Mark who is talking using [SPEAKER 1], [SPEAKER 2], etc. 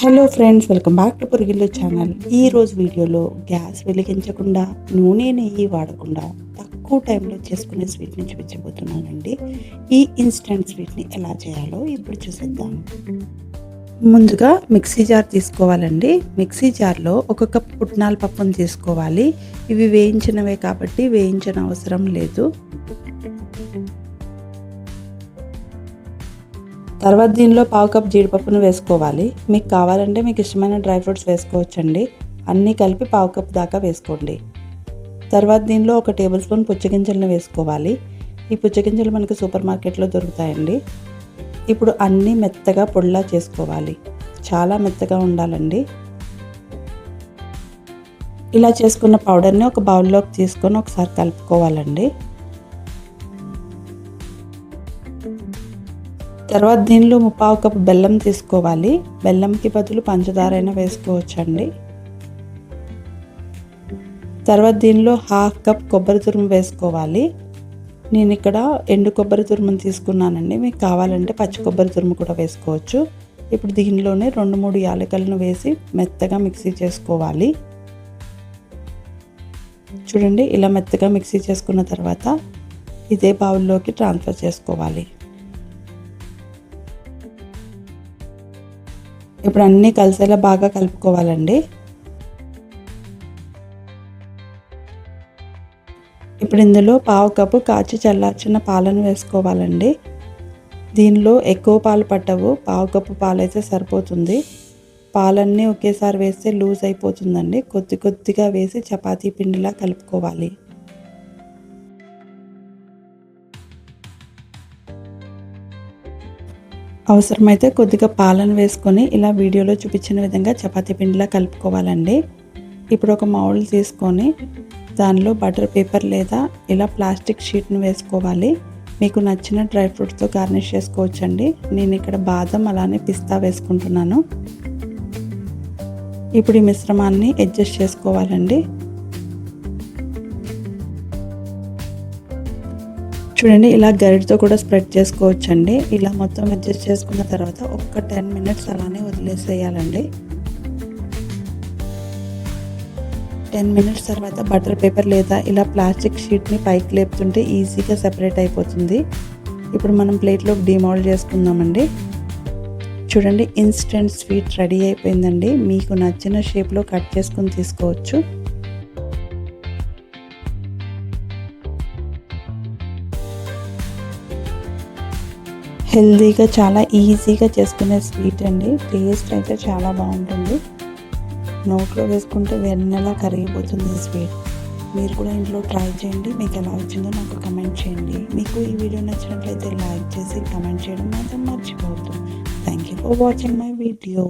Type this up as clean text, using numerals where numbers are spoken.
[SPEAKER 1] Hello friends, welcome back to Purigillu channel. ఈరోజు వీడియోలో gas వెలిగించకుండా నూనె నెయ్యి వాడకుండా తక్కువ టైంలో చేసుకునే స్వీట్ని చూపించబోతున్నానండి. ఈ ఇన్స్టెంట్ స్వీట్ని ఎలా చేయాలో ఇప్పుడు చూసేద్దాం. ముందుగా మిక్సీ జార్ తీసుకోవాలండి. మిక్సీ జార్లో 1 కప్ పుట్నాల పప్పును తీసుకోవాలి. ఇవి వేయించినవే కాబట్టి వేయించిన అవసరం లేదు. తర్వాత దీనిలో 1/2 కప్ జీడిపప్పును వేసుకోవాలి. మీకు కావాలంటే మీకు ఇష్టమైన డ్రై ఫ్రూట్స్ వేసుకోవచ్చండి. అన్నీ కలిపి 1/2 కప్ దాకా వేసుకోండి. తర్వాత దీనిలో 1 టేబుల్ స్పూన్ పుచ్చగింజలను వేసుకోవాలి. ఈ పుచ్చగింజలు మనకు సూపర్ మార్కెట్లో దొరుకుతాయండి. ఇప్పుడు అన్నీ మెత్తగా పొడిలా చేసుకోవాలి. చాలా మెత్తగా ఉండాలండి. ఇలా చేసుకున్న పౌడర్ని ఒక బౌల్లోకి తీసుకొని ఒకసారి కలుపుకోవాలండి. తర్వాత దీనిలో 1/4 కప్ బెల్లం తీసుకోవాలి. బెల్లంకి బదులు పంచదార అయినా వేసుకోవచ్చండి. తర్వాత దీనిలో 1/2 కప్ కొబ్బరి తురుము వేసుకోవాలి. నేను ఇక్కడ ఎండు కొబ్బరి తురుమును తీసుకున్నానండి. మీకు కావాలంటే పచ్చి కొబ్బరి తురుము కూడా వేసుకోవచ్చు. ఇప్పుడు దీనిలోనే 2-3 యాలకులను వేసి మెత్తగా మిక్సీ చేసుకోవాలి. చూడండి, ఇలా మెత్తగా మిక్సీ చేసుకున్న తర్వాత ఇదే బౌల్లోకి ట్రాన్స్ఫర్ చేసుకోవాలి. ఇప్పుడు అన్నీ కలిసేలా బాగా కలుపుకోవాలండి. ఇప్పుడు ఇందులో 1/2 కప్పు కాచి చల్లార్చిన పాలను వేసుకోవాలండి. దీనిలో ఎక్కువ పాలు పట్టవు, 1/2 కప్పు పాలైతే సరిపోతుంది. పాలన్నీ ఒకేసారి వేస్తే లూజ్ అయిపోతుందండి. కొద్ది కొద్దిగా వేసి చపాతీ పిండిలా కలుపుకోవాలి. అవసరమైతే కొద్దిగా పాలను వేసుకొని ఇలా వీడియోలో చూపించిన విధంగా చపాతీ పిండిలా కలుపుకోవాలండి. ఇప్పుడు ఒక మౌల్డ్ తీసుకొని దానిలో బటర్ పేపర్ లేదా ఇలా ప్లాస్టిక్ షీట్ను వేసుకోవాలి. మీకు నచ్చిన డ్రై ఫ్రూట్స్తో గార్నిష్ చేసుకోవచ్చండి. నేను ఇక్కడ బాదం అలానే పిస్తా వేసుకుంటున్నాను. ఇప్పుడు ఈ మిశ్రమాన్ని అడ్జస్ట్ చేసుకోవాలండి. చూడండి, ఇలా గరిటతో కూడా స్ప్రెడ్ చేసుకోవచ్చండి. ఇలా మొత్తం అడ్జస్ట్ చేసుకున్న తర్వాత 10 మినిట్స్ అలానే వదిలేసేయాలండి. 10 మినిట్స్ తర్వాత బటర్ పేపర్ లేదా ఇలా ప్లాస్టిక్ షీట్ని పైకి లేపుతుంటే ఈజీగా సెపరేట్ అయిపోతుంది. ఇప్పుడు మనం ప్లేట్లోకి డీమౌల్డ్ చేసుకుందామండి. చూడండి, ఇన్స్టెంట్ స్వీట్ రెడీ అయిపోయిందండి. మీకు నచ్చిన షేప్లో కట్ చేసుకుని తీసుకోవచ్చు. హెల్తీగా చాలా ఈజీగా చేసుకునే స్వీట్ అండి. టేస్ట్ అయితే చాలా బాగుంటుంది. నోట్లో వేసుకుంటే వెన్నెలా కరిగిపోతుంది ఈ స్వీట్. మీరు కూడా ఇంట్లో ట్రై చేయండి. మీకు ఎలా వచ్చిందో నాకు కమెంట్ చేయండి. మీకు ఈ వీడియో నచ్చినట్లయితే లైక్ చేసి కమెంట్ చేయడం మాత్రం మర్చిపోవద్దు. Thank you for watching my video.